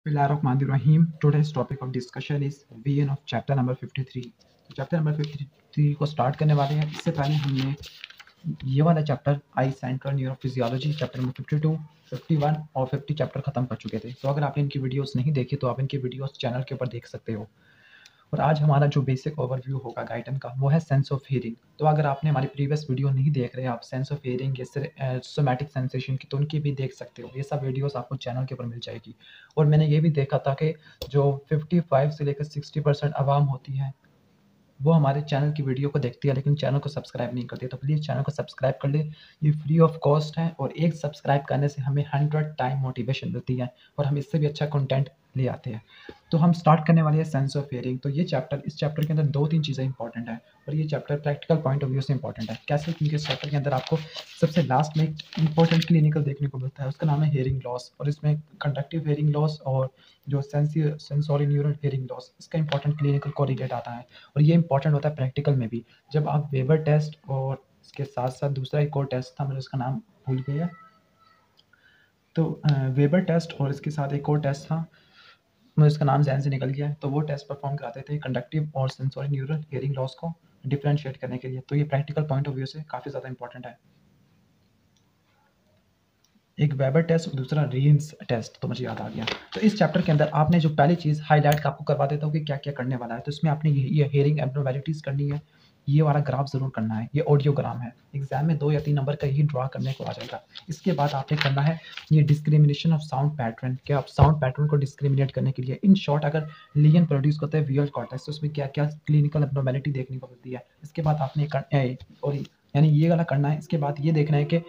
Bismillahirrahmanirrahim. Today's topic of discussion is VN of chapter number 53. तो chapter number 53 को start करने वाले हैं। इससे पहले हमने ये वाला chapter I central neurophysiology chapter number 52, 51 और 50 चैप्टर खत्म कर चुके थे। तो अगर आपने इनकी वीडियोस नहीं देखी तो आप इनकी वीडियोस चैनल के ऊपर देख सकते हो। और आज हमारा जो बेसिक ओवरव्यू होगा गाइडन का वो है सेंस ऑफ हियरिंग। तो अगर आपने हमारी प्रीवियस वीडियो नहीं देख रहे आप सेंस ऑफ हियरिंग या सोमैटिक सेंसेशन की, तो उनकी भी देख सकते हो। ये सब वीडियोस आपको चैनल के ऊपर मिल जाएगी। और मैंने ये भी देखा था कि जो 55 से लेकर 60% आवाम होती है वो हमारे चैनल की वीडियो को देखती है लेकिन चैनल को सब्सक्राइब नहीं करती। तो प्लीज़ चैनल को सब्सक्राइब कर ले, ये फ्री ऑफ कॉस्ट है और एक सब्सक्राइब करने से हमें 100 टाइम मोटिवेशन मिलती है और हम इससे भी अच्छा कंटेंट ले आते हैं। तो हम स्टार्ट करने वाले हैं सेंस ऑफ हियरिंग। तो ये चैप्टर, इस चैप्टर के अंदर 2-3 चीज़ें इंपॉर्टेंट है और ये chapter practical point of view से इंपॉर्टेंट है। कैसे? क्योंकि इस चैप्टर के अंदर आपको सबसे लास्ट में एक इंपॉर्टेंट क्लिनिकल देखने को मिलता है, उसका नाम है हियरिंग लॉस। और इसमें कंडक्टिव हियरिंग लॉस और जो सेंसोरी न्यूरल हियरिंग लॉस, इसका इंपॉर्टेंट क्लिनिकल कोरिलेट आता है। और ये इंपॉर्टेंट होता है प्रैक्टिकल में भी। जब आप वेबर टेस्ट और इसके साथ साथ दूसरा एक और टेस्ट था, मुझे उसका नाम भूल गया। तो वेबर टेस्ट और इसके साथ एक और टेस्ट था, मुझे उसका नाम ज़हन से निकल गया है। तो वो टेस्ट परफॉर्म कराते थे कंडक्टिव और सेंसोरी न्यूरल हियरिंग लॉस को डिफरेंशिएट करने के लिए। तो ये प्रैक्टिकल पॉइंट ऑफ व्यू से काफ़ी ज़्यादा इंपॉर्टेंट है। एक वेबर टेस्ट और दूसरा रीन्स टेस्ट, तो मुझे याद आ गया। तो इस चैप्टर के अंदर आपने जो पहली चीज़ हाईलाइट आपको करवा देता हूँ कि क्या क्या करने वाला है। तो इसमें आपने ये हियरिंग एब्नॉर्मैलिटीज़ करनी है, ये वाला ग्राफ ज़रूर करना है, ये ऑडियोग्राम है। एग्जाम में 2 या 3 नंबर का ही ड्रा करने को आ जाएगा। इसके बाद आपने करना है ये डिस्क्रिमिनेशन ऑफ साउंड पैटर्न, कि आप साउंड पैटर्न को डिस्क्रिमिनेट करने के लिए, इन शॉर्ट अगर लियन प्रोड्यूस करता है विजुअल कॉर्टेक्स तो उसमें क्या क्या क्लिनिकल एब्नॉर्मैलिटी देखने को मिलती है। इसके बाद आपने और यानी ये वाला करना है। इसके बाद ये देखना है कि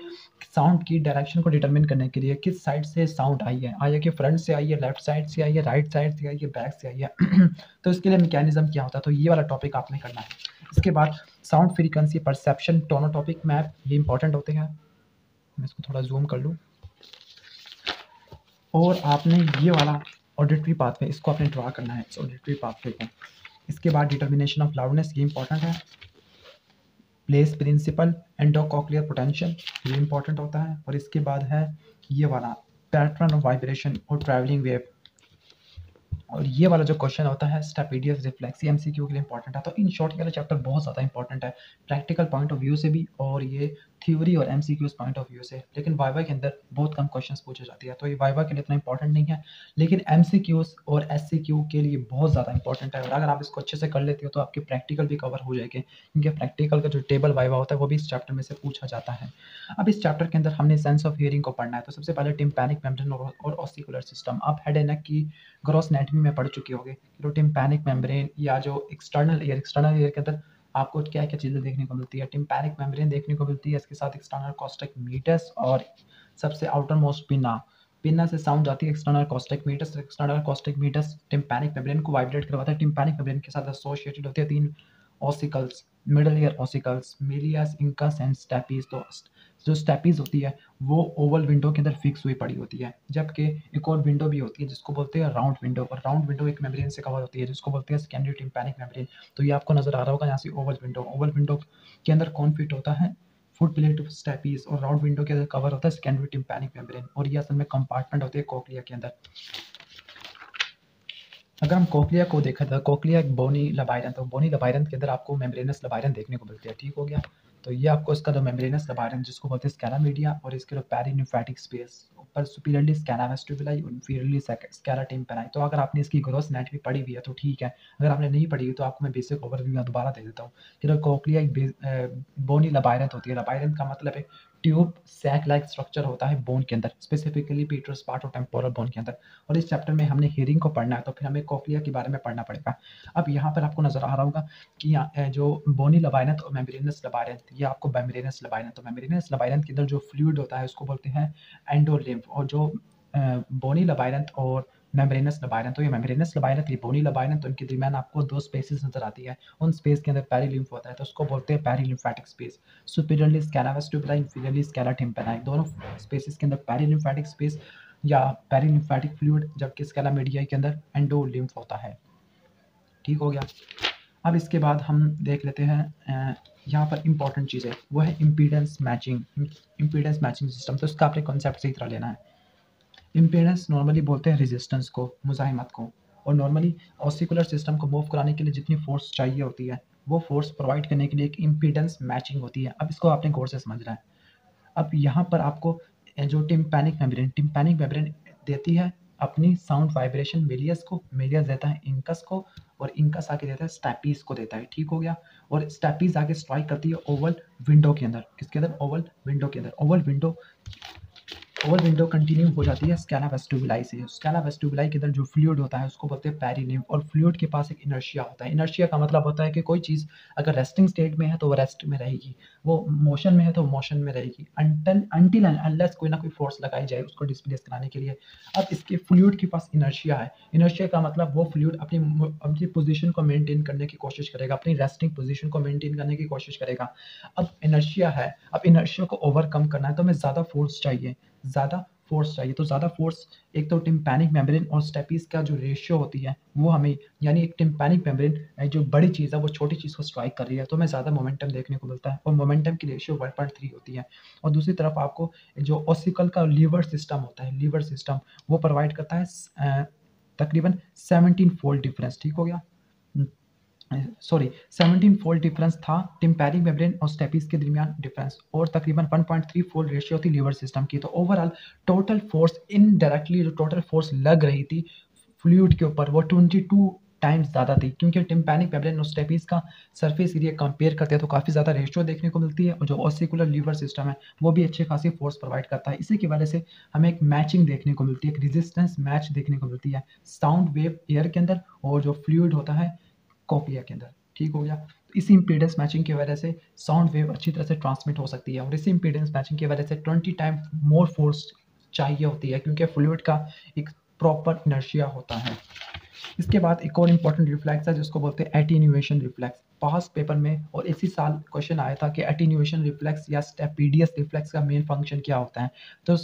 साउंड की डायरेक्शन को डिटरमिन करने के लिए किस साइड से साउंड आई है, कि फ्रंट से आई है, लेफ्ट साइड से आई है, राइट साइड से आई है, बैक से आई है। तो इसके लिए मैकेनिज्म क्या होता है, तो ये वाला टॉपिक आपने करना है। इसके बाद साउंड फ्रीक्वेंसी परसेप्शन टोनोटॉपिक मैप, ये इंपॉर्टेंट होते हैं। मैं इसको थोड़ा जूम कर लूँ। और आपने ये वाला ऑडिटरी पाथवे, इसको आपने ड्रा करना है, इस ऑडिटरी पाथवे को। इसके बाद डिटर्मिनेशन ऑफ लाउडनेस, ये इंपॉर्टेंट है। प्लेस प्रिंसिपल एंडोकॉक्लियर पोटेंशियल, ये इंपॉर्टेंट होता है। और इसके बाद है ये वाला पैटर्न ऑफ वाइब्रेशन और ट्रैवलिंग वेव। और ये वाला जो क्वेश्चन होता है स्टेपिडियस रिफ्लेक्स, एमसीक्यू के लिए इंपॉर्टेंट है। तो इन शॉर्ट ये वाला चैप्टर बहुत ज़्यादा इंपॉर्टेंट है प्रैक्टिकल पॉइंट ऑफ व्यू से भी और ये थ्योरी और एमसीक्यूज पॉइंट ऑफ व्यू से। लेकिन वाइवा के अंदर बहुत कम क्वेश्चंस पूछे जाते हैं, तो ये वाइवा के लिए इतना इंपॉर्टेंट नहीं है, लेकिन एमसीक्यूज और एससीक्यू के लिए बहुत ज़्यादा इंपॉर्टेंट है। और अगर आप इसको अच्छे से कर लेते हो तो आपके प्रैक्टिकल भी कवर हो जाएंगे, क्योंकि प्रैक्टिकल का जो टेबल वाइवा होता है वो भी इस चैप्टर में से पूछा जाता है। अब इस चैप्टर के अंदर हमने सेंस ऑफ हियरिंग को पढ़ना है। तो सबसे पहले टिम्पैनिक मेम्ब्रेन और ऑसिकुलर सिस्टम। आप हेड एंड नेक की ग्रॉस एनाटॉमी में पढ़ चुके होंगे। तो टिम्पैनिक मेम्ब्रेन या जो एक्सटर्नल ईयर के अंदर आपको क्या क्या चीज़ें देखने को मिलती है। टिम्पैनिक मेम्ब्रेन देखने को मिलती है, इसके साथ एक्सटर्नल कॉस्टिक मीटस और सबसे आउटर मोस्ट पिना। पिना से साउंड जाती है external caustic meatus. External caustic meatus tympanic membrane को वाइब्रेट करवाता है। टिम्पैनिक मेम्ब्रेन के साथ एसोसिएटेड होते हैं 3 ossicles, middle ear ossicles, malleus, incus and stapes. तो जो स्टेपीज होती है वो ओवल विंडो के अंदर फिक्स हुई पड़ी होती है, जबकि एक और विंडो भी होती है जिसको बोलते हैं राउंड विंडो। और राउंड विंडो एक मेम्ब्रेन से कवर होती है जिसको बोलते हैं सेकेंडरी टिम्पैनिक मेम्ब्रेन। तो ये आपको नजर आ रहा होगा यहाँ से ओवल विंडो। ओवल विंडो के अंदर कौन फिट होता है, फुट प्लेट ऑफ स्टेपीज। और राउंड विंडो के अंदर कवर होता है सेकेंडरी टिम्पैनिक मेम्ब्रेन। और ये असल में कंपार्टमेंट होती है कोक्लिया के अंदर। अगर हम कोक्लिया को देखा था, कोक्लिया एक बोनी लबाइरन, तो बोनी लबाइरन के अंदर आपको मेम्ब्रेनस लबाइरन देखने को मिलती है। ठीक हो गया। तो ये आपको इसका जो मेम्ब्रेनस लबाइरन जिसको बोलते हैं स्कैला मीडिया, और इसके जो पेरिनिम्फेटिक स्पेस, ऊपर superiorly scala vestibuli, inferiorly scala tympani. तो अगर आपने इसकी ग्रॉस एनाटॉमी पढ़ी हुई है तो ठीक है, अगर आपने नहीं पढ़ी हुई तो आपको मैं बेसिक ओवरव्यू दोबारा दे देता हूँ कि जो कोक्लिया एक बोनी लबाइरन होती है। लबाइरन का मतलब है ट्यूब सैक लाइक स्ट्रक्चर होता है बोन के अंदर, स्पेसिफिकली पीटर्स पार्ट और टेम्पोरल बोन के अंदर। और इस चैप्टर में हमने हियरिंग को पढ़ना है तो फिर हमें कोक्लिया के बारे में पढ़ना पड़ेगा। अब यहाँ पर आपको नजर आ रहा होगा कि जो बोनी लबाइरन और मेम्ब्रेनस लबाइरन, ये आपको मेम्ब्रेनस लबाइरन, तो मेम्ब्रेनस लबाइरन के अंदर जो फ्लूइड होता है उसको बोलते हैं एंडोलिम्फ। और जो बोनी लबाइरन और मेम्ब्रेनस लबाइरन, तो ये मेम्ब्रेनस लबाइरन, ये बोनी लबाइरन, तो इनके दरमियान आपको 2 स्पेसेस नजर आती है। उन स्पेस के अंदर पेरिलिम्फ होता है तो उसको बोलते हैं perilymphatic space. Superiorly scala vestibuli, inferiorly scala tympani, दोनों स्पेसेस के अंदर पेरिलिम्फेटिक स्पेस या पेरिलिम्फेटिक फ्लूइड, जबकि स्कैला मीडिया के अंदर एंडोलिम्फ होता है। ठीक हो गया। अब इसके बाद हम देख लेते हैं यहाँ पर इंपॉर्टेंट चीज़ है, वो है impedance matching. Impedance matching system, तो इसका आपने कॉन्सेप्ट सही तरह लेना है। इम्पीडेंस नॉर्मली बोलते हैं रेजिस्टेंस को, मुज़ाहिमत को, और नॉर्मली ऑसिकुलर सिस्टम को मूव कराने के लिए जितनी फोर्स चाहिए होती है वो फोर्स प्रोवाइड करने के लिए एक इम्पीडेंस मैचिंग होती है। अब इसको आपने गौर से समझना है। अब यहाँ पर आपको जो टिम्पैनिक मेम्ब्रेन देती है अपनी साउंड वाइब्रेशन मिलियस को, मिलियस देता है इंकस को, और इंकस आके देता है स्टैपीज को देता है। ठीक हो गया। और स्टैपीज आगे स्ट्राइक करती है ओवल विंडो के अंदर। किसके अंदर? ओवल विंडो के अंदर। ओवल विंडो कंटिन्यू हो जाती है स्कैला वेस्टिबुलाई से। स्कैला वेस्टिबुलाई के अंदर जो फ्लूइड होता है उसको बोलते हैं पेरिनियम, और फ्लूइड के पास एक इनर्शिया होता है। इनर्शिया का मतलब होता है कि कोई चीज़ अगर रेस्टिंग स्टेट में है तो वो रेस्ट में रहेगी, वो मोशन में है तो मोशन में रहेगी, अनटिल एंड अनलेस कोई ना कोई फोर्स लगाई जाए उसको डिस्प्लेस कराने के लिए। अब इसके फ्लूइड के पास इनर्शिया है। इनर्शिया का मतलब वो फ्लूइड अपनी पोजीशन को मेंटेन करने की कोशिश करेगा, अपनी रेस्टिंग पोजीशन को मेंटेन करने की कोशिश करेगा। अब इनर्शिया है, अब इनर्शिया को ओवरकम करना है तो हमें ज़्यादा फोर्स चाहिए, ज़्यादा फोर्स चाहिए। तो ज़्यादा फोर्स, एक तो टिम्पैनिक मेम्ब्रेन और स्टेपीज का जो रेशियो होती है वो हमें, यानी एक टिम्पैनिक मेम्ब्रेन जो बड़ी चीज़ है वो छोटी चीज़ को स्ट्राइक कर रही है तो हमें ज़्यादा मोमेंटम देखने को मिलता है, और मोमेंटम की रेशियो 1.3 होती है। और दूसरी तरफ आपको जो ऑसिकल का लीवर सिस्टम होता है, लीवर सिस्टम वो प्रोवाइड करता है तकरीबन 17 फोल्ड डिफरेंस। ठीक हो गया। सॉरी, 17 फोल्ड डिफरेंस था टिम्पैनिक मेम्ब्रेन और स्टेपीज के दरमियान डिफरेंस, और तकरीबन 1.3 फोल्ड रेशियो थी लीवर सिस्टम की। तो ओवरऑल टोटल फोर्स, इनडायरेक्टली जो टोटल फोर्स लग रही थी फ्लूइड के ऊपर वो 22 टाइम्स ज़्यादा थी, क्योंकि टिम्पैनिक मेम्ब्रेन और स्टेपीज का सरफेस एरिया कंपेयर करते हैं तो काफ़ी ज़्यादा रेशियो देखने को मिलती है, और जो ऑसिकुलर लीवर सिस्टम है वो भी अच्छी खासी फोर्स प्रोवाइड करता है। इसी की वजह से हमें एक मैचिंग देखने को मिलती है, एक रेजिस्टेंस मैच देखने को मिलती है साउंड वेव एयर के अंदर और जो फ्लूइड होता है कॉक्लिया के अंदर। ठीक हो गया। तो इसी इम्पीडेंस मैचिंग की वजह से साउंड वेव अच्छी तरह से ट्रांसमिट हो सकती है, और इसी इम्पीडेंस मैचिंग की वजह से 20 टाइम मोर फोर्स चाहिए होती है, क्योंकि फ्लूइड का एक प्रॉपर इनर्शिया होता है। इसके बाद एक और इम्पॉर्टेंट रिफ्लेक्स है जिसको बोलते हैं एटीन्यूएशन रिफ्लेक्स। पास्ट पेपर में और इसी साल क्वेश्चन आया था कि एटीन्यूएशन रिफ्लेक्स या स्टेपीडियस रिफ्लेक्स का मेन फंक्शन क्या होता है। तो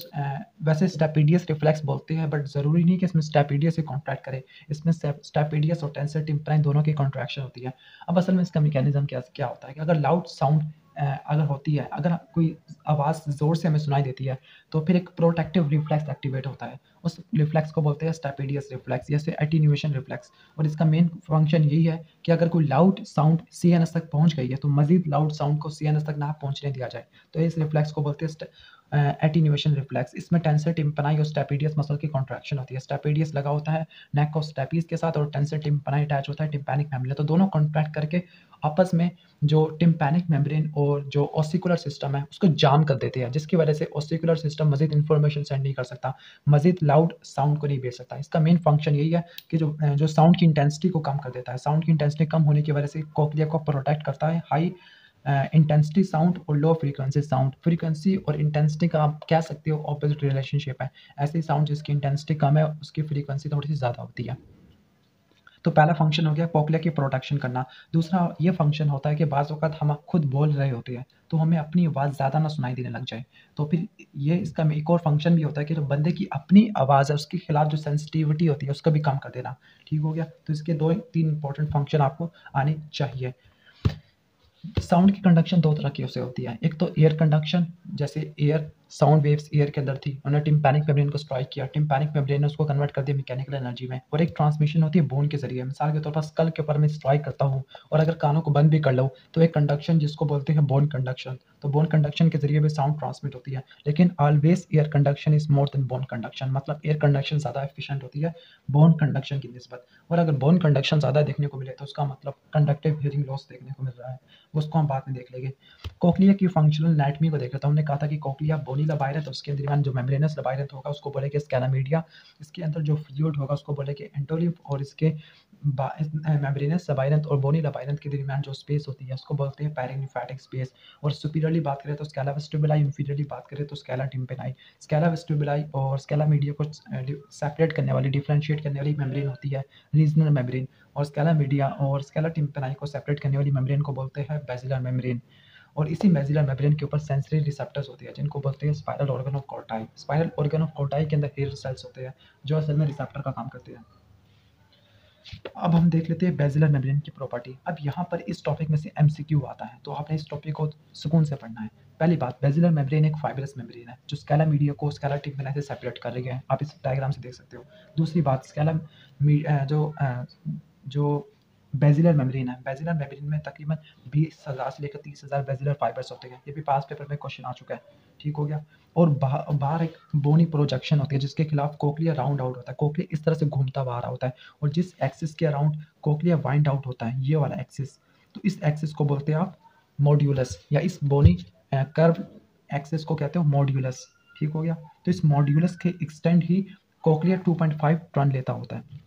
वैसे स्टेपीडियस रिफ्लेक्स बोलते हैं, बट ज़रूरी नहीं कि इसमें स्टेपीडियस से कॉन्ट्रैक्ट करे, इसमें स्टेपीडियस और टेंसर टिम्पराइन दोनों की कॉन्ट्रैक्शन होती है। अब असल में इसका मैकेनिज्म क्या क्या होता है कि अगर लाउड साउंड अगर होती है, अगर कोई आवाज़ ज़ोर से हमें सुनाई देती है तो फिर एक प्रोटेक्टिव रिफ्लेक्स एक्टिवेट होता है। उस रिफ्लेक्स को बोलते हैं स्टेपीडियस रिफ्लेक्स या एटीन्यूएशन रिफ्लेक्स। और इसका मेन फंक्शन यही है कि अगर कोई लाउड साउंड सीएनएस तक पहुंच गई है तो मजीद लाउड साउंड को सीएनएस तक ना पहुंचने दिया जाए। तो इस रिफ्लेक्स को बोलते हैं एटीन्यूएशन रिफ्लेक्स। इसमें टेंसर टिम्पनाई और स्टेपीडियस मसल की कॉन्ट्रैक्शन होती है। स्टेपीडियस लगा होता है नेक और स्टेपीज के साथ, और टेंसर टिम्पनाई अटैच होता है टिम्पैनिक मेम्ब्रेन। तो दोनों कॉन्ट्रैक्ट करके आपस में जो टिम्पैनिक मेम्ब्रेन और जो ऑसिकुलर सिस्टम है उसको जाम कर देते हैं, जिसकी वजह से ऑसिकुलर सिस्टम मजीद इंफॉर्मेशन सेंड नहीं कर सकता, मजीद लाउड साउंड को नहीं भेज सकता। इसका मेन फंक्शन यही है कि जो साउंड की इंटेंसिटी को कम कर देता है। साउंड की इंटेंसिटी कम होने की वजह से कॉक्लिया को प्रोटेक्ट करता है हाई इंटेंसिटी साउंड और लो फ्रीक्वेंसी साउंड। फ्रीक्वेंसी और इंटेंसिटी का आप कह सकते हो ऑपोजिट रिलेशनशिप है। ऐसे साउंड जिसकी इंटेंसिटी कम है उसकी फ्रीक्वेंसी थोड़ी सी ज़्यादा होती है। तो पहला फंक्शन हो गया कॉक्लिया की प्रोटेक्शन करना। दूसरा ये फंक्शन होता है कि बाज़ वक़्त हम खुद बोल रहे होते हैं तो हमें अपनी आवाज़ ज़्यादा ना सुनाई देने लग जाए, तो फिर ये इसका एक और फंक्शन भी होता है कि जो बंदे की अपनी आवाज़ है उसके खिलाफ जो सेंसिटिविटी होती है उसको भी कम कर देना। ठीक हो गया। तो इसके 2-3 इंपॉर्टेंट फंक्शन आपको आने चाहिए। साउंड की कंडक्शन दो तरह की से होती है। एक तो एयर कंडक्शन, जैसे एयर साउंड वेव्स एयर के अंदर थी, उन्होंने टिम्पैनिक मेम्ब्रेन को स्ट्राइक किया, टिम्पैनिक मेम्ब्रेन ने उसको कन्वर्ट कर दिया मैकेनिकल एनर्जी में। और एक ट्रांसमिशन होती है बोन के जरिए। मिसाल के तौर पर स्कल के ऊपर मैं स्ट्राइक करता हूँ और अगर कानों को बंद भी कर लूँ तो एक कंडक्शन जिसको बोलते हैं बोन कंडक्शन, तो बोन कंडक्शन के जरिए भी साउंड ट्रांसमिट होती है। लेकिन always air conduction is more than bone conduction, मतलब एयर कंडक्शन ज़्यादा एफिशिएंट होती है बोन कंडक्शन की निस्बत। और अगर बोन कंडक्शन ज़्यादा देखने को मिले तो उसका मतलब कंडक्टिव हियरिंग लॉस देखने को मिल रहा है, उसको हम बाद में देख लेंगे। कोक्लिया की फंक्शनल एनाटॉमी को देख रहे थे। हमने कहा था कि कोक्लिया बोनी लबायरंथ, उसके दरमियान जो मेम्ब्रेनस लबायरंथ होगा उसको बोलेंगे स्कैला मीडिया, इसके अंदर जो फ्लूइड होगा उसको बोलेंगे एंडोलिम्फ, और इसके मेम्ब्रेनस लबायरंथ और बोनी लबायरंथ के दरमियान जो स्पेस होती है उसको बोलते हैं पेरिनिफेटिक स्पेस। और सुपीरियरली बात करें तो स्कैला वेस्टिबुलाई, इंफीरियरली बात करें तो स्कैला टिम्पेनाई। स्कैला वेस्टिबुलाई और स्कैला मीडिया को सेपरेट करने वाली, डिफरेंशिएट करने वाली मेम्ब्रेन होती है रीजनल मेम्ब्रेन, और स्कैला मीडिया और स्कैला टिम्पेनाई को सेपरेट करने वाली मेम्ब्रेन को बोलते हैं बेसिलर मेम्ब्रेन। और इसी बेसिलर मेम्ब्रेन के ऊपर सेंसरी रिसेप्टर्स होते हैं जिनको बोलते हैं spiral organ of Corti. Spiral organ of Corti के अंदर हेयर सेल्स होते हैं जो असल में रिसेप्टर का काम करते हैं। अब हम देख लेते हैं बेसिलर मेम्ब्रेन की प्रॉपर्टी। अब यहाँ पर इस टॉपिक में से एमसीक्यू आता है, तो आपने इस टॉपिक को सुकून से पढ़ना है। पहली बात, बेसिलर मेम्ब्रेन एक फाइब्रस मेम्ब्रेन है जो स्केला मीडिया को स्केला टिम्पैना से सेपरेट कर रही है। आप इस डायग्राम से देख सकते हो। दूसरी बात, जो बेसिलर मेम्ब्रेन है, बेसिलर मेम्ब्रेन में तकरीबन 20,000 से लेकर 30,000 बेसिलर फाइबर्स होते हैं। ये भी पास पेपर में क्वेश्चन आ चुका है, ठीक हो गया। और बाहर एक बोनी प्रोजेक्शन होती है जिसके खिलाफ कोक्लिया राउंड आउट होता है। कोक्लिया इस तरह से घूमता बाहर होता है, और जिस एक्सिस के अराउंड कोक्लिया वाइंड आउट होता है, ये वाला एक्सिस, तो इस एक्सिस को बोलते हैं आप मॉड्यूलस, या इस बोनी कर्व एक्सिस को कहते हो मॉड्यूलस, ठीक हो गया। तो इस मॉड्यूलस के एक्सटेंड ही कोक्लिया 2.5 टन लेता होता है।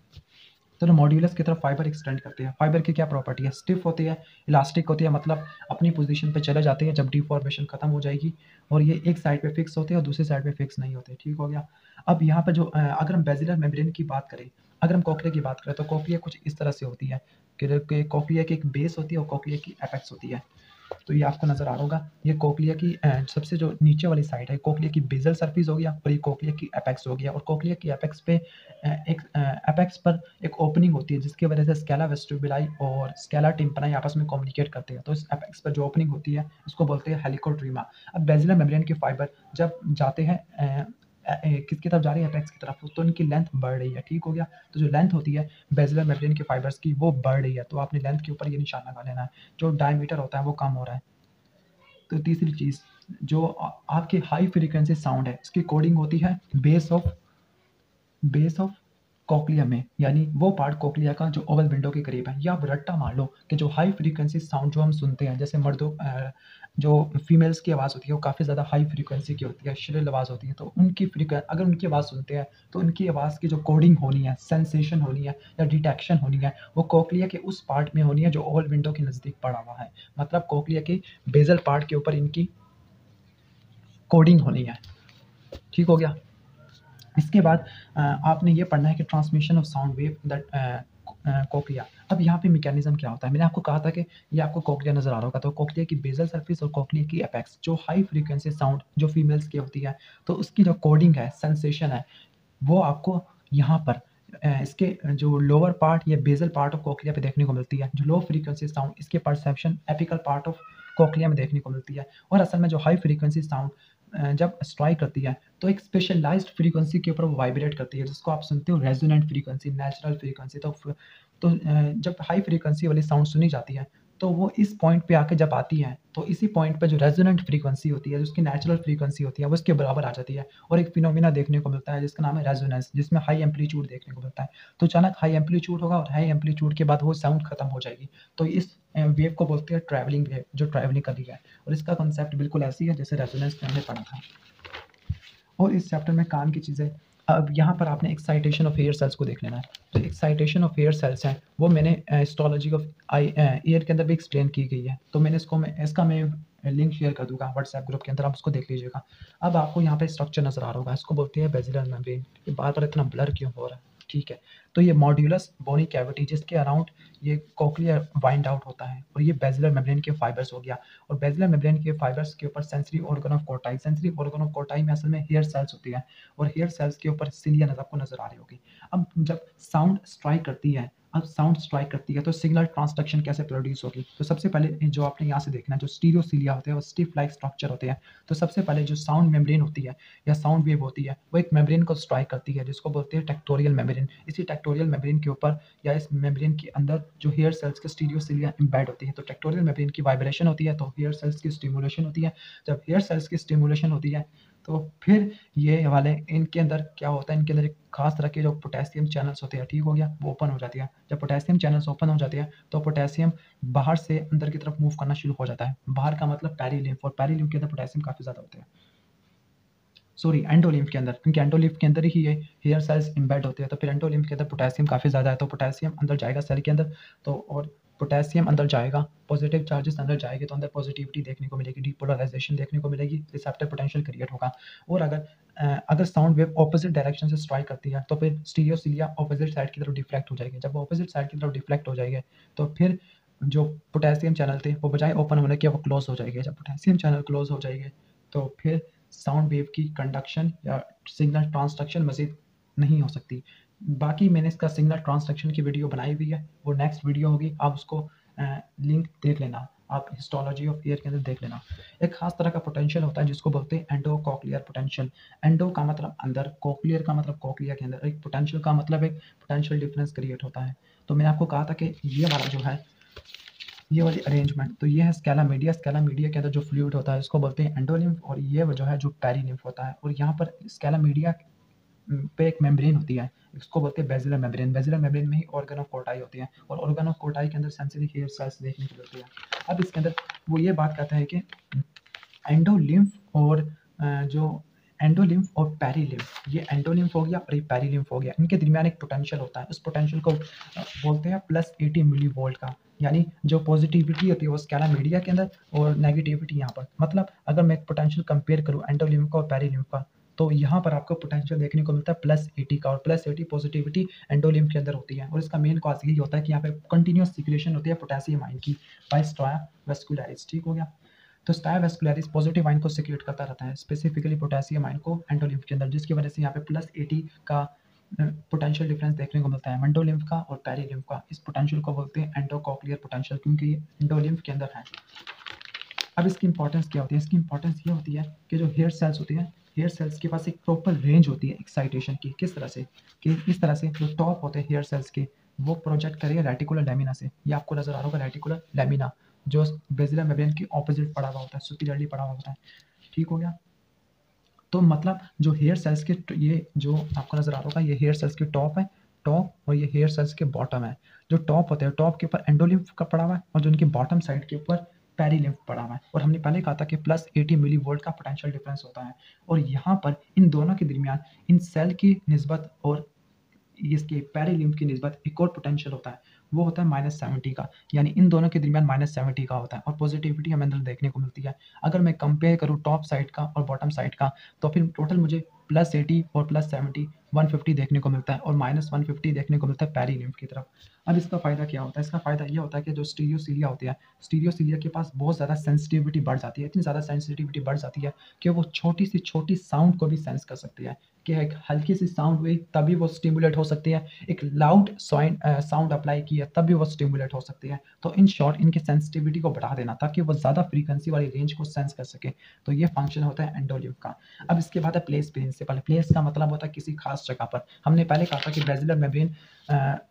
तो मॉड्यूलस की तरफ फाइबर एक्सटेंड करते हैं। फाइबर की क्या प्रॉपर्टी है? स्टिफ होती है, इलास्टिक होती है, मतलब अपनी पोजीशन पे चले जाते हैं जब डिफॉर्मेशन खत्म हो जाएगी, और ये एक साइड पे फिक्स होते हैं और दूसरी साइड पे फिक्स नहीं होते, ठीक हो गया। अब यहाँ पे जो अगर हम बेसिलर मेम्ब्रेन की बात करें, अगर हम कोक्लिया की बात करें, तो कोक्लिया कुछ इस तरह से होती है कि कोक्लिया की एक बेस होती है और कोक्लिया की एपेक्स होती है। तो ये आपको नज़र आ रहा होगा, ये कोक्लिया की सबसे जो नीचे वाली साइड है कोक्लिया की बेसल सरफेस हो गया, और ये कोक्लिया की एपेक्स हो गया। और कोक्लिया की एपेक्स पे एक एपेक्स पर एक ओपनिंग होती है जिसकी वजह से स्केला वेस्टिबुलाई और स्केला टिम्पैनाई आपस में कम्युनिकेट करते हैं। तो इस एपेक्स पर जो ओपनिंग होती है इसको बोलते हैं हेलिकोट्रीमा। अब बेसिलर मेम्ब्रेन के फाइबर जब जाते हैं किसकी तरफ जा रही है? एपेक्स की तरफ, तो इनकी लेंथ बढ़ रही है, ठीक हो गया। तो जो लेंथ होती है बेसिलर मेम्ब्रेन के फाइबर्स की वो बढ़ रही है, तो आपने लेंथ के ऊपर ये निशान लगा लेना है। जो डायमीटर होता है वो कम हो रहा है। तो तीसरी चीज़, जो आपकी हाई फ्रीक्वेंसी साउंड है इसकी कोडिंग होती है बेस ऑफ कोक्लिया में, यानी वो पार्ट कोक्लिया का जो ओवल विंडो के करीब है। या आप रट्टा मान लो कि जो हाई फ्रीक्वेंसी साउंड जो हम सुनते हैं, जैसे मर्दों जो फीमेल्स की आवाज़ होती है वो काफ़ी ज़्यादा हाई फ्रीक्वेंसी की होती है, श्रिल आवाज़ होती है। तो अगर उनकी आवाज़ सुनते हैं तो उनकी आवाज़ की जो कोडिंग होनी है, सेंसेशन होनी है या डिटेक्शन होनी है, वो कोक्लिया के उस पार्ट में होनी है जो ओवल विंडो के नज़दीक पड़ा हुआ है। मतलब कोक्लिया के बेसल पार्ट के ऊपर इनकी कोडिंग होनी है, ठीक हो गया। इसके बाद आपने ये पढ़ना है कि transmission of sound wave that cochlea. अब यहाँ पे मैकेनिज्म क्या होता है? मैंने आपको कहा था कि ये आपको कोक्लिया नज़र आ रहा होगा, तो कोक्लिया की बेसल सरफेस और कोक्लिया की एपेक्स, जो हाई फ्रीक्वेंसी साउंड जो फीमेल्स की होती है, तो उसकी जो कोडिंग है, सेंसेशन है, वो आपको यहाँ पर इसके जो लोअर पार्ट या बेसल पार्ट ऑफ कोक्लिया पे देखने को मिलती है। जो लो फ्रीक्वेंसी साउंड, इसके perception apical part of cochlea में देखने को मिलती है। और असल में जो हाई फ्रीक्वेंसी साउंड जब स्ट्राइक करती है तो एक स्पेशलाइज्ड फ्रीक्वेंसी के ऊपर वो वाइब्रेट करती है, जिसको आप सुनते हो रेजोनेंट फ्रीक्वेंसी, नेचुरल फ्रीक्वेंसी। तो जब हाई फ्रीक्वेंसी वाली साउंड सुनी जाती है तो वो इस पॉइंट पे आके जब आती है, तो इसी पॉइंट पे जो रेजोनेंट फ्रीक्वेंसी होती है, जो उसकी नेचुरल फ्रीक्वेंसी होती है, वो उसके बराबर आ जाती है। और एक फिनोमिना देखने को मिलता है जिसका नाम है रेजोनेंस, जिसमें हाई एम्पलीट्यूड देखने को मिलता है। तो अचानक हाई एम्पलीट्यूड होगा और हाई एम्पलीट्यूड के बाद वो साउंड खत्म हो जाएगी। तो इस वेव को बोलते हैं ट्रैवलिंग वेव, जो ट्रैवलिंग कर रही है। और इसका कॉन्सेप्ट बिल्कुल ऐसी है जैसे रेजोनेंस में हमने पढ़ा था। और इस चैप्टर में काम की चीज़ें, अब यहाँ पर आपने एक्साइटेशन ऑफ हेयर सेल्स को देख लेना है। तो एक्साइटेशन ऑफ हेयर सेल्स हैं वो मैंने हिस्टोलॉजी ऑफ ईयर के अंदर भी एक्सप्लेन की गई है। तो इसका मैं लिंक शेयर कर दूंगा व्हाट्सएप ग्रुप के अंदर, आप उसको देख लीजिएगा। अब आपको यहाँ पे स्ट्रक्चर नज़र आ रहा होगा, इसको बोलते हैं बेसिलर मेम्ब्रेन। ये बार बार इतना ब्लर क्यों हो रहा है? ठीक है। तो ये मॉड्यूलस बोनी कैविटी जिसके अराउंड ये कोक्लिया वाइंड आउट होता है, और ये बेसिलर मेम्ब्रेन के फाइबर्स हो गया। और बेसिलर मेम्ब्रेन के फाइबर्स के ऊपर sensory organ of Kotai, sensory organ of कोटाई में असल में हेयर सेल्स होती है, और हेयर सेल्स के ऊपर सिलिया आपको नजर आ रही होगी। अब जब साउंड स्ट्राइक करती है, तो सिग्नल ट्रांसडक्शन कैसे प्रोड्यूस होगी? तो सबसे पहले जो आपने यहाँ से देखना है, जो स्टीरियो सिलिया होते हैं वो स्टिफ लाइक स्ट्रक्चर होते हैं। तो सबसे पहले जो साउंड मेम्ब्रेन होती है या साउंड वेव होती है, वो एक मेम्ब्रेन को स्ट्राइक करती है जिसको बोलते हैं टेक्टोरियल मेम्ब्रेन। इसी टेक्टोरियल मेम्ब्रेन के ऊपर या इस मेम्ब्रेन के अंदर जो हेयर सेल्स के स्टीरियो सिलिया एम्बेड होती है। तो टेक्टोरियल मेम्ब्रेन की वाइब्रेशन होती है तो हेयर सेल्स की स्टिमुलेशन होती है। जब हेयर सेल्स की स्टिमुलेशन होती है तो फिर ये वाले इनके अंदर क्या होता है, इनके अंदर एक खास तरह के जो पोटेशियम चैनल्स होते हैं, ठीक हो गया, वो ओपन हो जाती है। जब पोटेशियम चैनल्स ओपन हो जाते हैं तो पोटेशियम बाहर से अंदर की तरफ मूव करना शुरू हो जाता है। बाहर का मतलब पेरिलिम्फ, और पेरिलिम्फ के अंदर पोटेशियम काफ़ी ज़्यादा होते हैं। सॉरी, एंडोलिम्फ के अंदर, क्योंकि एंडोलिम्फ के अंदर ही ये हेयर सेल्स एम्बेड होते हैं। तो फिर एंडोलिम्फ के अंदर पोटेशियम काफ़ी ज़्यादा है, तो पोटेशियम अंदर जाएगा सेल के अंदर, तो और पोटेशियम अंदर जाएगा, पॉजिटिव चार्जेस अंदर जाएंगे तो अंदर पॉजिटिविटी देखने को मिलेगी, डीपोलराइजेशन देखने को मिलेगी, रिसेप्टर पोटेंशियल क्रिएट होगा। और अगर साउंड वेव ऑपोजिट डायरेक्शन से स्ट्राइक करती है तो फिर स्टीरियो सिलिया ऑपोजिट साइड की तरफ डिफ्लेक्ट हो जाएगी। जब ऑपोजिट साइड की तरफ डिफ्लेक्ट हो जाएंगे तो फिर जो पोटेशियम चैनल थे वो बजाय ओपन होने के वो क्लोज हो जाएंगे। जब पोटेशियम चैनल क्लोज हो जाएंगे तो फिर साउंड वेव की कंडक्शन या सिग्नल ट्रांसडक्शन मज़ीद नहीं हो सकती। बाकी मैंने इसका सिग्नल ट्रांसडक्शन की वीडियो बनाई हुई है, वो नेक्स्ट वीडियो होगी, आप उसको लिंक देख लेना, आप हिस्टोलॉजी ऑफ ईयर के अंदर देख लेना। एक खास तरह का पोटेंशियल होता है जिसको बोलते हैं एंडोकॉक्लियर पोटेंशियल। एंडो का मतलब अंदर, कॉक्लियर का मतलब कॉक्लिया के अंदर, एक पोटेंशियल का मतलब एक पोटेंशियल डिफरेंस क्रिएट होता है। तो मैंने आपको कहा था कि ये वाला जो है, ये वाली अरेंजमेंट, तो ये है स्केला मीडिया। स्केला मीडिया के अंदर जो फ्लूइड होता है उसको बोलते हैं एंडोलिम्फ, और ये जो है जो पेरीलिम्फ होता है। और यहाँ पर स्केला मीडिया पे एक मेम्ब्रेन होती है, इसको बोलते हैं बेसिलर मेम्ब्रेन। बेसिलर मेम्ब्रेन में ही ऑर्गन ऑफ कोटाई होती है, और ऑर्गन ऑफ कोटाई के अंदर सेंसिटिव हेयर सेल्स देखने को मिलती है। अब इसके अंदर वो ये बात कहता है कि एंडोलिम्फ और जो एंडोलिम्फ और पेरीलिम्फ, ये एंडोलिम्फ हो गया और ये पेरीलिम्फ हो गया, इनके दरमियान एक पोटेंशियल होता है। उस पोटेंशियल को बोलते हैं +80 मिली वोल्ट का। यानी जो पॉजिटिविटी होती है वो स्केला मीडिया के अंदर, और नेगेटिविटी यहाँ पर। मतलब अगर मैं एक पोटेंशियल कंपेयर करूँ एंडोलिम्फ का और पेरीलिम्फ का, तो यहाँ पर आपको पोटेंशियल देखने को मिलता है +80 का, और +80 पॉजिटिविटी एंडोलिम्फ के अंदर होती है। और इसका मेन कॉज यही होता है कि यहाँ पे कंटिन्यूस सिक्रेशन होती है पोटेशियम आयन की बाय स्ट्रा वेस्कुलरिस। ठीक हो गया। तो स्टार वेस्कुलरिस पॉजिटिव आयन को सिक्रेट करता रहता है, स्पेसिफिकली पोटेशियम आयन को एंडोलिम्फ के अंदर, जिसकी वजह से यहाँ पे +80 का पोटेंशियल डिफरेंस देखने को मिलता है एंडोलिम्फ का और पेरीलिम्फ का। इस पोटेंशियल को बोलते हैं एंडोकॉक्लियर पोटेंशियल, क्योंकि ये एंडोलिम्फ के अंदर है। अब इसकी इंपॉर्टेंस क्या होती है? इसकी इंपॉर्टेंस ये होती है कि जो हेयर सेल्स होती हैं, हेयर सेल्स के पास एक प्रॉपर रेंज होती है एक्साइटेशन की। किस तरह से? कि इस तरह से जो टॉप होते हैं हेयर सेल्स के, वो प्रोजेक्ट करेगा रेटिकुलर लैमिना से। ये आपको नजर आ रहा होगा रेटिकुलर लैमिना, जो बेसिलर मेम्ब्रेन के ऑपोजिट पड़ा हुआ होता है, सुपीरियरली पड़ा हुआ होता है। ठीक हो गया। तो मतलब जो हेयर सेल्स के, ये जो आपको नजर आ रहा होगा, ये हेयर सेल्स के टॉप है, टॉप, और ये हेयर सेल्स के बॉटम है। जो टॉप होते हैं, टॉप के ऊपर एंडोलिम्फ का पड़ा हुआ है, और जो उनके बॉटम साइड के ऊपर पेरीलिम्फ पड़ा हुआ है। और हमने पहले कहा था कि +80 मिली वोल्ट का पोटेंशियल डिफरेंस होता है। और यहाँ पर इन दोनों के दरमियान इन सेल की निस्बत और इसके पेरीलिम्फ की निस्बत एक और पोटेंशियल होता है, वो होता है -70 का। यानी इन दोनों के दरमियान -70 का होता है, और पॉजिटिविटी हमें अंदर देखने को मिलती है। अगर मैं कंपेयर करूँ टॉप साइड का और बॉटम साइड का, तो फिर टोटल मुझे +80 और +70 150 देखने को मिलता है, और -150 देखने को मिलता है पेरीलिम्फ की तरफ। अब इसका फ़ायदा क्या होता है? इसका फ़ायदा ये होता है कि जो स्टीरियोसीलिया होती है, स्टीरियोसीलिया के पास बहुत ज़्यादा सेंसिटिविटी बढ़ जाती है। इतनी ज़्यादा सेंसिटिविटी बढ़ जाती है कि वो छोटी से छोटी साउंड को भी सेंस कर सकती है, कि एक हल्की सी साउंड हुई तभी वो स्टिमुलेट हो सकती है, एक लाउड साउंड अप्लाई की है तब भी वो स्टिमुलेट हो सकती है। तो इन शॉर्ट इनकी सेंसिटिविटी को बढ़ा देना, ताकि वो ज़्यादा फ्रीक्वेंसी वाली रेंज को सेंस कर सके। तो ये फंक्शन होता है एंडोलिम्फ का। अब इसके बाद है प्लेस प्रिंसिपल। प्लेस का मतलब होता है किसी खास जगह पर। हमने पहले कहा था कि बेसिलर मेम्ब्रेन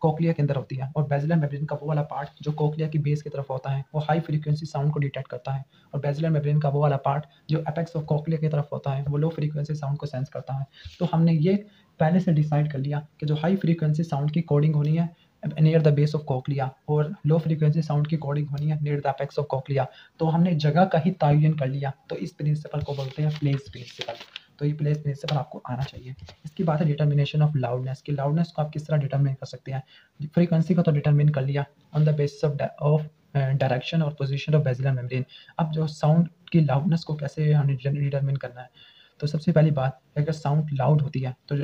कोक्लिया के अंदर होती है, और बेसिलर मेम्ब्रेन का वो वाला पार्ट जो कोक्लिया की बेस की तरफ होता है, वो हाई फ्रीक्वेंसी साउंड को डिटेक्ट करता है। और बेसिलर मेम्ब्रेन का वो वाला पार्ट जो एपेक्स ऑफ कोक्लिया की तरफ होता है, वो लो फ्रीक्वेंसी साउंड को सेंस करता है। तो हमने ये पहले से डिसाइड कर लिया कि जो हाई फ्रीक्वेंसी साउंड की कोडिंग होनी है near the base of cochlea, और लो फ्रीक्वेंसी साउंड की कोडिंग होनी है near the apex of cochlea. तो हमने जगह का ही तयन कर लिया। तो इस प्रिंसिपल को बोलते हैं प्लेस प्रिंसिपल। तो ये प्लेस प्रिंसिपल आपको आना चाहिए। इसकी बात है डिटर्मिनेशन ऑफ लाउडनेस की। लाउडनेस को आप किस तरह डिटर्मिन कर सकते हैं? फ्रीक्वेंसी को तो डिटर्मिन कर लिया on the basis of direction और पोजीशन ऑफ बेसिलर मेम्ब्रेन। अब जो साउंड की लाउडनेस को कैसे हमें डिटर्मिन करना है? तो सबसे पहली बात, अगर साउंड लाउड होती है तो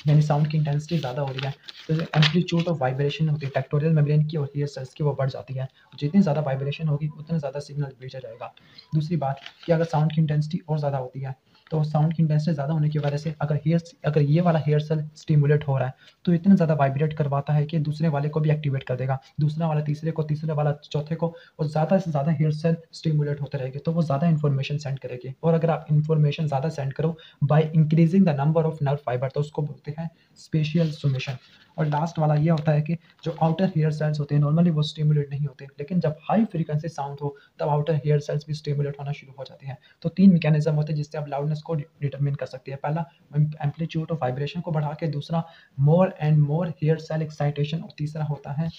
यानी साउंड की इंटेंसिटी ज़्यादा हो रही है, तो जो एम्पलीट्यूड ऑफ वाइब्रेशन होती है टेक्टोरियल मेम्ब्रेन की और ईयर सेल्स की, वो बढ़ जाती है। जितनी ज़्यादा वाइब्रेशन होगी उतना ज़्यादा सिग्नल भेजा जाएगा। दूसरी बात कि अगर साउंड की इंटेंसिटी और ज़्यादा होती है, तो साउंड की इंटेंसिटी ज़्यादा होने की वजह से अगर ये वाला हेयर सेल स्टिमुलेट हो रहा है, तो इतना ज़्यादा वाइब्रेट करवाता है कि दूसरे वाले को भी एक्टिवेट कर देगा, दूसरा वाला तीसरे को, तीसरे वाला चौथे को, और ज़्यादा से ज़्यादा हेयर सेल स्टिमुलेट होते रहेंगे, तो वो ज़्यादा इन्फॉर्मेशन सेंड करेगी। और अगर आप इन्फॉर्मेशन ज़्यादा सेंड करो by increasing the number of nerve fibre, तो उसको बोलते हैं स्पेशियल सुमेशन। और लास्ट वाला ये होता है कि जो आउटर हेयर सेल्स होते हैं नॉर्मली वो स्टिमुलेट नहीं होते, लेकिन जब हाई फ्रीक्वेंसी साउंड हो तब आउटर हेयर सेल्स भी स्टिमुलेट होना शुरू हो जाते हैं। तो 3 मैकेनिज्म होते हैं जिससे आप लाउडनेस को डिटरमिन कर सकते हैं। पहला एम्पलीट्यूड ऑफ वाइब्रेशन को बढ़ा के, दूसरा more and more hair cell excitation, और तीसरा होता है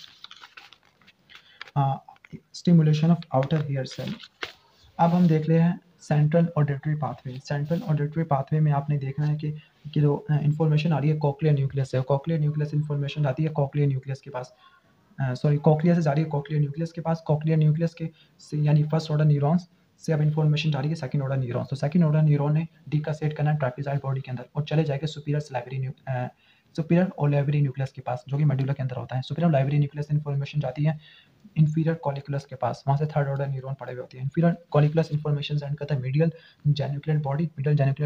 stimulation of outer hair cell. अब हम देख रहे हैं central auditory pathway. Central auditory pathway में आपने देखना है कि जो इन्फॉर्मेशन आ रही है कॉक्लियर न्यूक्लियस से, कॉक्लियर न्यूक्लियस इन्फॉर्मेशन आती है कॉक्लियर न्यूक्लियस के पास, सॉरी कॉक्लिया से जा रही है कॉक्लियर न्यूक्लियस के पास, कॉक्लियर न्यूक्लियस के से यानी फर्स्ट ऑर्डर न्यूरॉन्स से अब इन्फॉर्मेशन जा रही है सेकंड ऑर्डर न्यूरॉन्स। तो सेकंड ऑर्डर न्यूरॉन ने डिकासेट करना है ट्रैपेजॉइड बॉडी के अंदर, और चले जाएंगे सुपीरियर ओलेवरी न्यूक्लियस के पास, जो कि मेडुला के अंदर होता है। सुपीरियर ओलेवरी न्यूक्लियस इन्फॉर्मेशन जाती है इंफीरियर कॉलिकुलस के पास, वहाँ से थर्ड ऑर्डर न्यूरॉन पड़े हुए होते हैं। इंफीरियर कॉलिकुलस इन्फॉर्मेशन सेंड करता है medial geniculate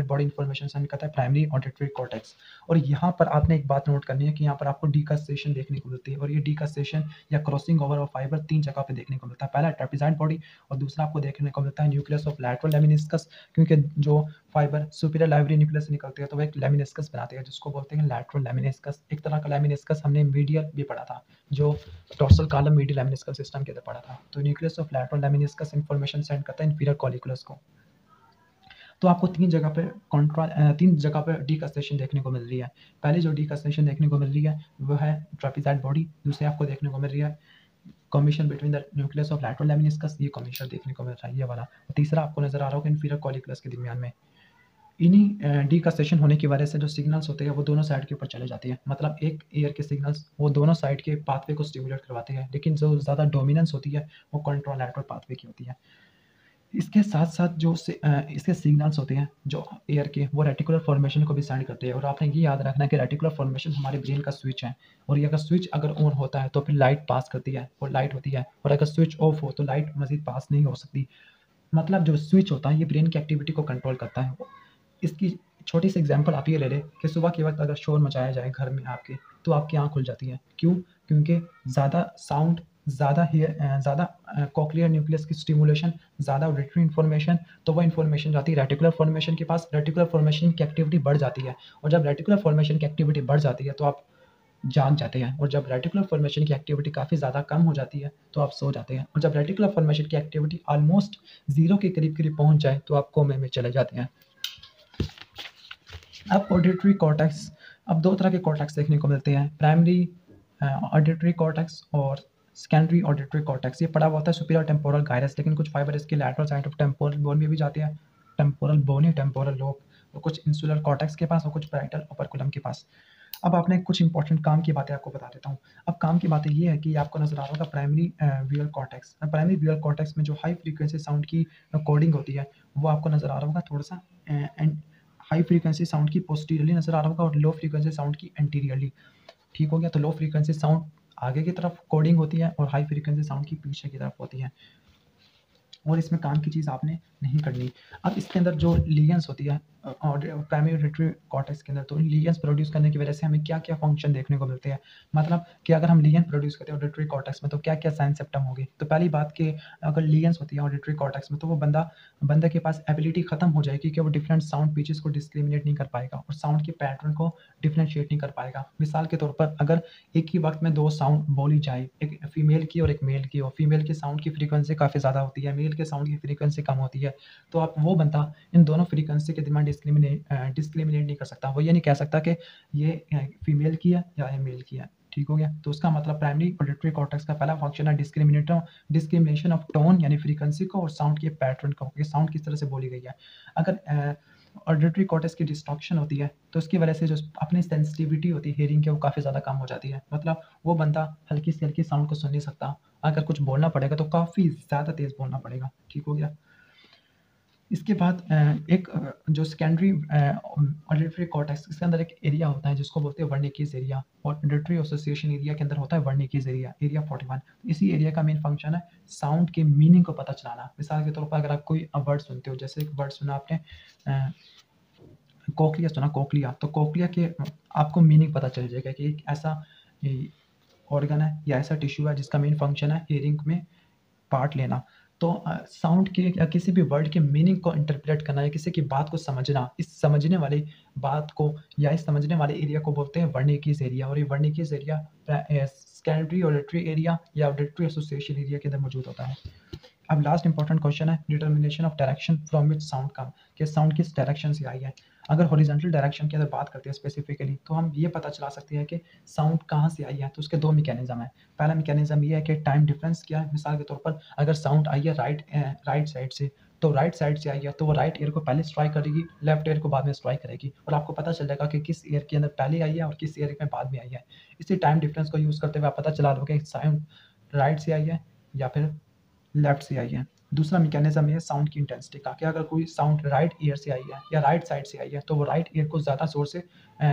body information send करता है प्राइमरी ऑडिटरी कॉर्टेक्स। और यहाँ पर आपने एक बात नोट करनी है कि यहाँ पर आपको डीकस्टेशन देखने को मिलती है, और ये डीकस्टेशन या क्रॉसिंग ओवर ऑफ फाइबर 3 जगह पे देखने को मिलता है। पहला ट्रेपेजॉइड बॉडी, और दूसरा आपको देखने को मिलता है न्यूक्लियस ऑफ लैटरल लेमिनिस्कस, क्योंकि जो फाइबर सुपीरियर लाइब्रेरी न्यूक्लियस से निकलती है तो वो एक लेमिनिस्कस बनाती है जिसको बोलते हैं लैटरल लेमिनिस्कस। एक तरह का लेमिनिस्कस हमने मीडियल भी पढ़ा था, जो डोर्सल कॉलम मीडियल लेमिनिस्कल सिस्टम के अंदर पढ़ा था। तो nucleus of lateral lemniscus information send करता है इंफीरियर कॉलिकुलस को। तो आपको 3 जगह पे डीकस्टेशन देखने को मिल रही है। पहली जो डीकस्टेशन देखने को मिल रही है वो है ट्रेपेजॉइड बॉडी, दूसरी आपको देखने को मिल रही है combination between the nucleus of lateral lemniscus, ये कॉम्बिनेशन देखने को मिल रहा है ये वाला। और तीसरा आपको नजर आ रहा होगा इंफीरियर कॉलिकुलस के दरमियान में। इन्हीं डीकस्टेशन होने की वजह से जो सिग्नल्स होते हैं वो दोनों साइड के ऊपर चले जाते हैं, मतलब एक एयर के सिग्नल्स वो दोनों साइड के पाथवे को स्टिमुलेट करवाते हैं, लेकिन जो ज़्यादा डोमिनेंस होती है वो कंट्रोलैटरल पाथवे की होती है। इसके साथ साथ इसके सिग्नल्स होते हैं जो एयर के, वो रेटिकुलर फॉर्मेशन को भी सेंड करते हैं। और आपने ये याद रखना है कि रेटिकुलर फॉर्मेशन हमारे ब्रेन का स्विच है, और ये अगर स्विच अगर ऑन होता है तो फिर लाइट पास करती है और लाइट होती है, और अगर स्विच ऑफ हो तो लाइट मजीद पास नहीं हो सकती। मतलब जो स्विच होता है ये ब्रेन की एक्टिविटी को कंट्रोल करता है। इसकी छोटी सी एग्जांपल आप ये ले लें कि सुबह के वक्त अगर शोर मचाया जाए घर में आपके, तो आपकी आँख खुल जाती है। क्यों? क्योंकि ज़्यादा साउंड, ज़्यादा कॉक्लियर न्यूक्लियस की स्टिमुलेशन, ज़्यादा ऑडिटरी इन्फॉर्मेशन, तो वो इन्फॉर्मेशन जाती है रेटिकुलर फॉर्मेशन के पास। रेटिकुलर फॉर्मेशन की एक्टिविटी बढ़ जाती है, और जब रेटिकुलर फॉर्मेशन की एक्टिविटी बढ़ जाती है तो आप जाग जाते हैं, और जब रेटिकुलर फॉर्मेशन की एक्टिविटी काफ़ी ज़्यादा कम हो जाती है तो आप सो जाते हैं, और जब रेटिकुलर फॉर्मेशन की एक्टिविटी ऑलमोस्ट ज़ीरो के करीब पहुँच जाए तो आप कोमे में चले जाते हैं। अब ऑडिटरी कॉर्टेक्स, अब 2 तरह के कॉर्टेक्स देखने को मिलते हैं, प्राइमरी ऑडिटरी कॉर्टेक्स और सेकेंडरी ऑडिटरी कॉर्टेक्स। ये पड़ा हुआ होता है सुपीरियर टेम्पोरल गायरस, लेकिन कुछ फाइबर इसके lateral side of temporal bone में भी जाते हैं, टेम्पोरल बोन या टेम्पोरल लोब, और कुछ इंसुलर कॉर्टेक्स के पास और कुछ पैराइटल ओपर्कुलम के पास। अब आपने कुछ इंपॉर्टेंट काम की बातें आपको बता देता हूँ। अब काम की बातें ये है कि आपको नजर आ रहा होगा primary visual cortex. Primary visual cortex में जो हाई फ्रीक्वेंसी साउंड की कोडिंग होती है वो आपको नजर आ रहा होगा थोड़ा सा एंड हाई फ्रीक्वेंसी साउंड की पोस्टीरियरली नजर आ रहा होगा, और लो फ्रीक्वेंसी साउंड की एंटीरियरली। ठीक हो गया? तो लो फ्रीक्वेंसी साउंड आगे की तरफ कोडिंग होती है, और हाई फ्रीक्वेंसी साउंड की पीछे की तरफ होती है, और इसमें काम की चीज़ आपने नहीं करनी। अब इसके अंदर जो लीगन्स होती है और प्राइमरी ऑडिटरी कॉर्टेक्स के अंदर, तो लीगन्स प्रोड्यूस करने की वजह से हमें क्या-क्या फंक्शन देखने को मिलते हैं। मतलब कि अगर हम लीगन प्रोड्यूस करते हैं ऑडिटरी कॉर्टेक्स में तो क्या-क्या साइन सिम्पटम होंगे। तो पहली बात कि अगर लीगन्स होती है ऑडिटरी कॉर्टेक्स में, तो वो बंदे के पास एबिलिटी खत्म हो जाएगी कि वो डिफरेंट साउंड पिचेस को डिस्क्रिमिनेट नहीं कर पाएगा, और साउंड के पैटर्न को डिफरेंशिएट नहीं कर पाएगा। मिसाल के तौर पर अगर एक ही वक्त में 2 साउंड बोली जाए, एक फीमेल की और एक मेल की, और फीमेल के साउंड की फ्रीक्वेंसी काफ़ी ज़्यादा होती है, मेल के साउंड की फ्रीक्वेंसी कम होती है, तो आप वो बंदा इन दोनों फ्रीक्वेंसी के दरमियान डिस्क्रिमिनेट नहीं कर सकता। वो ये नहीं कह सकता कि ये फीमेल की है या ये मेल की है। ठीक हो गया? तो उसका मतलब प्राइमरी ऑडिटरी कॉर्टेक्स का पहला फंक्शन है डिस्क्रिमिनेशन ऑफ टोन यानी फ्रीक्वेंसी को, और साउंड के पैटर्न को, कि साउंड किस तरह से बोली गई है। अगर ऑडिटरी कॉर्टेक्स की डिस्ट्रक्शन होती है तो उसकी वजह से जो अपनी सेंसिटिविटी होती है हियरिंग की वो काफ़ी ज़्यादा कम हो जाती है। मतलब वो बंदा हल्की से हल्की साउंड को सुन नहीं सकता, अगर कुछ बोलना पड़ेगा तो काफ़ी ज़्यादा तेज़ बोलना पड़ेगा। ठीक हो गया? इसके बाद जो सेकेंडरी ऑडिटरी कॉर्टेक्स, इसके अंदर एक एरिया होता है जिसको बोलते हैं वर्निकीज एरिया, और ऑडिटरी एसोसिएशन एरिया के अंदर होता है वर्निकीज एरिया, एरिया 41। इसी एरिया का मेन फंक्शन है साउंड के मीनिंग को पता चलाना। मिसाल के तौर पर अगर आप कोई वर्ड सुनते हो, जैसे एक वर्ड सुना आपने कोक्लिया सुना, कोक्लिया, तो कोक्लिया के आपको मीनिंग पता चल जाएगा कि एक ऐसा ऑर्गन है या ऐसा टिश्यू है जिसका मेन फंक्शन है हियरिंग में पार्ट लेना। तो साउंड के या किसी भी वर्ड के मीनिंग को इंटरप्रेट करना या किसी की बात को समझना, इस समझने वाली बात को या इस समझने वाले एरिया को बोलते हैं वर्निकीज एरिया, और ये Wernicke's area secondary auditory area या ऑडिटरी एसोसिएशन एरिया के अंदर मौजूद होता है। अब लास्ट इंपॉर्टेंट क्वेश्चन है determination of direction from which sound come, कि साउंड किस डायरेक्शन से आई है। अगर हॉरिजॉन्टल डायरेक्शन की अगर बात करते हैं स्पेसिफिकली, तो हम ये पता चला सकते हैं कि साउंड कहाँ से आई है। तो उसके 2 मैकेनिज्म है। पहला मैकेनिज्म ये है कि टाइम डिफरेंस क्या है। मिसाल के तौर पर अगर साउंड आई है राइट साइड से, तो राइट साइड से आई है तो वो राइट ईयर को पहले स्ट्राइक करेगी, लेफ्ट ईयर को बाद में स्ट्राइक करेगी, और आपको पता चल जाएगा कि किस ईयर के अंदर पहले आई है और किस ईयर में बाद में आई है। इसी टाइम डिफरेंस को यूज़ करते हुए आप पता चला दोगे साउंड राइट से आई है या फिर लेफ्ट से आई है। दूसरा मैकेनिज्म है साउंड की इंटेंसिटी का, कि अगर कोई साउंड राइट ईयर से आई है या राइट साइड से आई है तो वो राइट ईयर को ज़्यादा ज़ोर से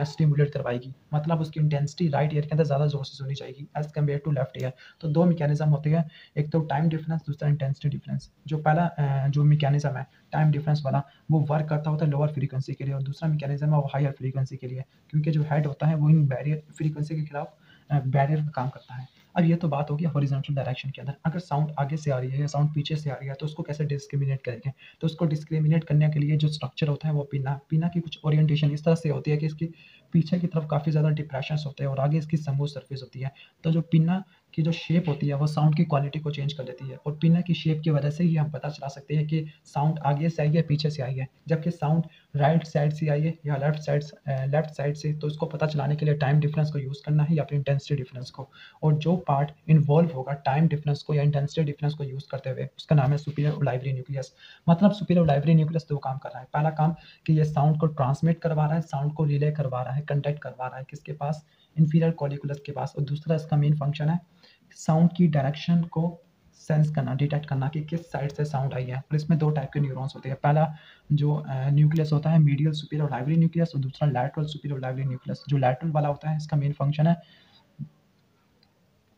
स्टिमुलेट करवाएगी, मतलब उसकी इंटेंसिटी राइट ईयर के अंदर ज़्यादा ज़ोर से सुनी जाएगी as compare to left ear. तो दो मैकेनिज्म होते हैं, एक तो टाइम डिफरेंस, दूसरा इंटेंसिटी डिफरेंस। जो पहला जो मैकेनिज्म है टाइम डिफरेंस वाला, वो वर्क करता होता है लोअर फ्रीक्वेंसी के लिए, और दूसरा मैकेनिज्म है वो हायर फ्रीक्वेंसी के लिए, क्योंकि जो हेड होता है वो इन बैरियर फ्रीक्वेंसी के खिलाफ बैरियर का काम करता है। अब ये तो बात होगी हॉरिजॉन्टल डायरेक्शन के अंदर, अगर साउंड आगे से आ रही है या साउंड पीछे से आ रही है तो उसको कैसे डिस्क्रिमिनेट करेंगे? तो उसको डिस्क्रिमिनेट करने के लिए जो स्ट्रक्चर होता है वो पिन्ना की कुछ ओरिएंटेशन इस तरह से होती है कि इसकी पीछे की तरफ काफ़ी ज़्यादा डिप्रेशंस होते हैं और आगे इसकी स्मूथ सरफेस होती है। तो जो पिन्ना की जो शेप होती है वो साउंड की क्वालिटी को चेंज कर देती है, और पिन्ना की शेप की वजह से ही हम पता चला सकते हैं कि साउंड आगे से आई है पीछे से आई है, जबकि साउंड राइट साइड से आई है या लेफ्ट साइड से, तो इसको पता चलाने के लिए टाइम डिफरेंस को यूज़ करना है या फिर इंटेंसिटी डिफरेंस को। और जो पार्ट इन्वॉल्व होगा टाइम डिफरेंस को या इंटेंसिटी डिफरेंस को यूज़ करते हुए उसका नाम है सुपीरियर ओलाइवरी न्यूक्लियस। मतलब सुपीरियर ओलाइवरी न्यूक्लियस दो काम कर रहा है। पहला काम कि ये साउंड को ट्रांसमिट करवा रहा है, साउंड को रिले करवा रहा है, कंडक्ट करवा रहा है किसके पास, इंफीरियर कॉलिकुलस के पास। और दूसरा इसका मेन फंक्शन है साउंड की डायरेक्शन को सेंस करना, डिटेक्ट करना कि किस साइड से साउंड आई है। और इसमें दो टाइप के न्यूरॉन्स होते हैं, पहला जो न्यूक्लियस होता है मीडियल सुपीरियर ओलाइवरी न्यूक्लियस, और दूसरा लैटरल सुपीरियर ओलाइवरी न्यूक्लियस। जो लैटरल वाला होता है इसका मेन फंक्शन है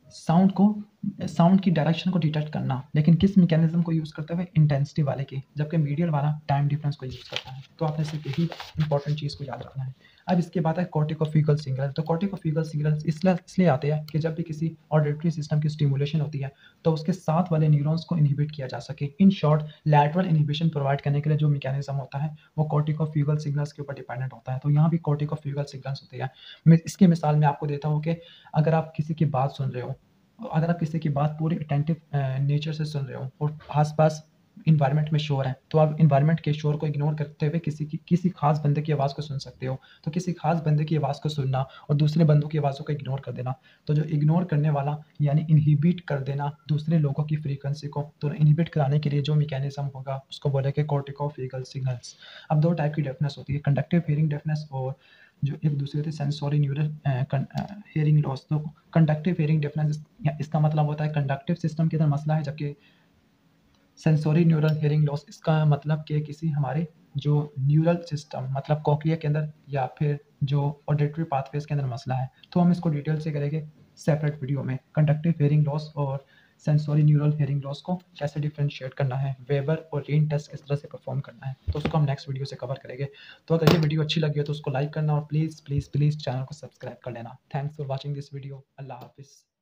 साउंड की डायरेक्शन को डिटेक्ट करना, लेकिन किस मैकेनिज्म को यूज़ करते हुए, इंटेंसिटी वाले की, जबकि मीडियल वाला टाइम डिफरेंस को यूज़ करता है। तो आपने सिर्फ यही इंपॉर्टेंट चीज़ को याद रखना है। अब इसके बाद है कॉर्टिकोफीगल सिग्नल। तो कॉर्टिकोफीगल सिग्नल इसलिए आते हैं कि जब भी किसी ऑडिटरी सिस्टम की स्टिमुलेशन होती है तो उसके साथ वाले न्यूरॉन्स को इनहिबिट किया जा सके। In short lateral inhibition provide करने के लिए जो मैकेनिज्म होता है वो कॉर्टिकोफीगल सिग्नल्स के ऊपर डिपेंडेंट होता है। तो यहाँ भी कॉर्टिकोफीगल सिग्नल्स होते हैं। मैं इसकी मिसाल मैं आपको देता हूँ कि अगर आप किसी की बात सुन रहे हो, अगर आप किसी की बात पूरी अटेंटिव नेचर से सुन रहे हो और आस-पास एनवायरनमेंट में शोर है, तो आप एनवायरनमेंट के शोर को इग्नोर करते हुए किसी खास बंदे की आवाज़ को सुन सकते हो। तो किसी खास बंदे की आवाज़ को सुनना और दूसरे बंदों की आवाज़ों को इग्नोर कर देना। तो जो इग्नोर करने वाला यानी इनहिबिट कर देना दूसरे लोगों की फ्रीक्वेंसी को, तो इनहिबिट कराने के लिए जो मैकेनिज्म होगा उसको बोलेंगे कॉर्टिकोफीगल सिग्नल्स। अब दो टाइप की डेफनेस होती है, कंडक्टिव हियरिंग डेफनेस और जो एक दूसरे होती है सेंसोरी न्यूरल हियरिंग लॉस। तो कंडक्टिव हियरिंग डेफनेस इसका मतलब होता है कंडक्टिव सिस्टम के अंदर मसला है, जबकि सेंसोरी न्यूरल हियरिंग लॉस इसका मतलब कि किसी हमारे जो न्यूरल सिस्टम मतलब कॉक्लिया के अंदर या फिर जो ऑडिटरी पाथवेज के अंदर मसला है। तो हम इसको डिटेल से करेंगे सेपरेट वीडियो में, कंडक्टिव हियरिंग लॉस और सेंसोरी न्यूरल हियरिंग लॉस को कैसे डिफरेंशिएट करना है, वेबर और रेन टेस्ट किस तरह से परफॉर्म करना है, तो उसको हम नेक्स्ट वीडियो से कवर करेंगे। तो अगर ये वीडियो अच्छी लगी हो तो उसको लाइक करना और प्लीज़ प्लीज़ प्लीज़ चैनल को सब्सक्राइब कर लेना। Thanks for watching this video. अल्लाह हाफिज़।